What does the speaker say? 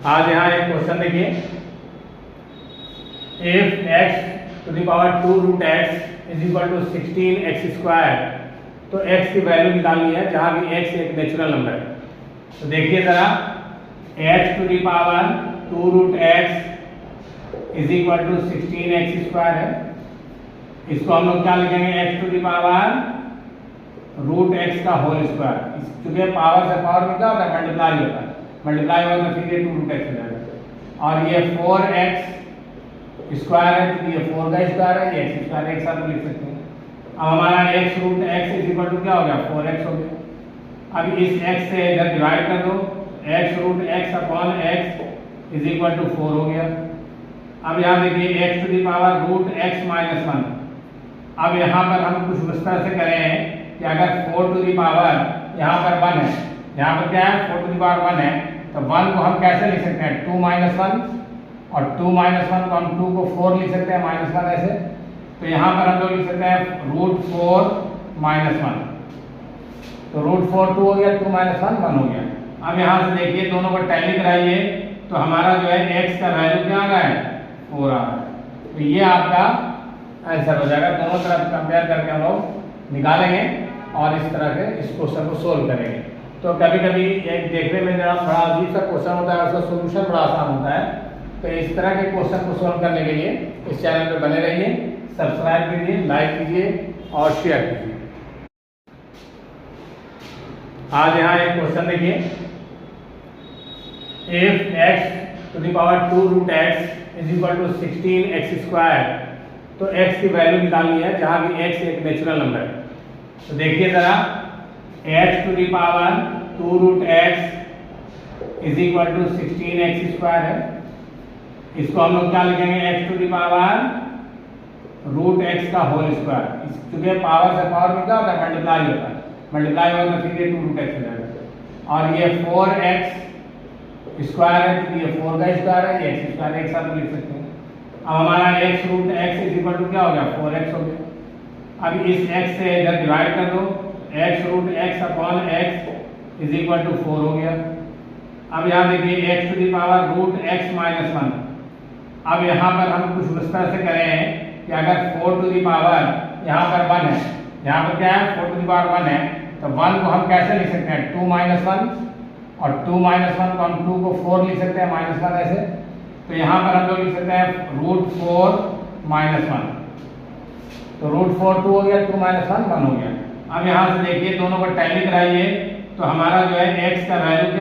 आज यहाँ एक क्वेश्चन देखिए, if x to the power 2 root x is equal to 16x square, तो x की वैल्यू निकालनी है जहाँ भी x एक नेचुरल नंबर है। तो देखिए जरा, h to the power 2 root x is equal to 16x square है। इसको हम लोग क्या लिखेंगे, x to the power root x का होल स्क्वायर। क्योंकि पावर से पावर में क्या होता है, मल्टीप्लाई होता है, मल्टीप्लाई होगा तो फिर ये 2 रूट x हो जाएगा। और ये 4x स्क्वायर है, तो ये 4 का स्क्वायर है, ये x स्क्वायर एक साथ लिख सकते हैं। अब हमारा x root x is equal to क्या हो गया, 4x हो गया। अब इस x से इधर डिवाइड कर दो, x root x upon x is equal to 4 हो गया। अब यहाँ देखिए x to the power root x minus 1। अब यहाँ पर हम कुछ इस तरह से करें कि अगर 4 टू द पावर यहाँ पर 1 है, यहाँ पर क्या है 4 टू द पावर 1 है, तो 1 को हम कैसे लिख सकते हैं, 2 माइनस 1, और 2 माइनस 1 को हम 2 को 4 लिख सकते हैं, माइनस 1 ऐसे। तो यहाँ पर हम लोग लिख सकते हैं रूट 4 माइनस 1। तो रूट 4 2 हो गया, 2 माइनस 1 1 हो गया। अब यहाँ से देखिए दोनों को टैली कराइए, तो हमारा जो है x का वैल्यू क्या आ रहा है, 4 आ रहा है। तो ये आपका आंसर हो जाएगा। दोनों तरफ कंपेयर करके हम लोग निकालेंगे और इस तरह के इस क्वेश्चन को सोल्व करेंगे। तो कभी कभी एक देखने में जरा थोड़ा अजीब सा क्वेश्चन होता है, उसका सोल्यूशन बड़ा आसान होता है। तो इस तरह के क्वेश्चन को सोल्व करने के लिए इस चैनल पे बने रहिए, सब्सक्राइब कीजिए, लाइक कीजिए और शेयर कीजिए। आज यहाँ एक क्वेश्चन देखिए, if x to the power 2 root x is equal to 16x square, तो x की वैल्यू निकालनी है जहाँ भी x एक नेचुरल नंबर है। तो देखिए जरा, h to the power 2 root x is equal to 16x square है। इसको हम लोग क्या लिखेंगे, x to the power root x का होल स्क्वायर। क्योंकि पावर से पावर में क्या होता है, मल्टीप्लाई होता है, मल्टीप्लाई होगा तो फिर ये 2 रूट x हो जाएगा। और ये 4x स्क्वायर है, तो ये 4 का स्क्वायर है, ये x स्क्वायर एक साथ लिख सकते हैं। अब हमारा x root x is equal to क्या हो गया, 4x हो गया। अब इस x से इधर डिवाइड कर दो, x root x upon x is equal to 4 हो गया। अब यहाँ देखिए x to the power root x minus 1। अब यहाँ पर हम कुछ इस तरह से करें कि अगर 4 टू द पावर यहाँ पर 1 है, यहाँ पर क्या है 4 टू द पावर 1 है, तो 1 को हम कैसे लिख सकते हैं, 2 माइनस 1, और 2 माइनस 1 को हम 2 को 4 लिख सकते हैं, माइनस 1 ऐसे। तो यहाँ पर हम लोग लिख सकते हैं रूट 4 माइनस 1। तो रूट 4 2 हो गया, 2 माइनस 1 1 हो गया। अब यहाँ से देखिए दोनों को टैली कराइए, तो हमारा जो है x का वैल्यू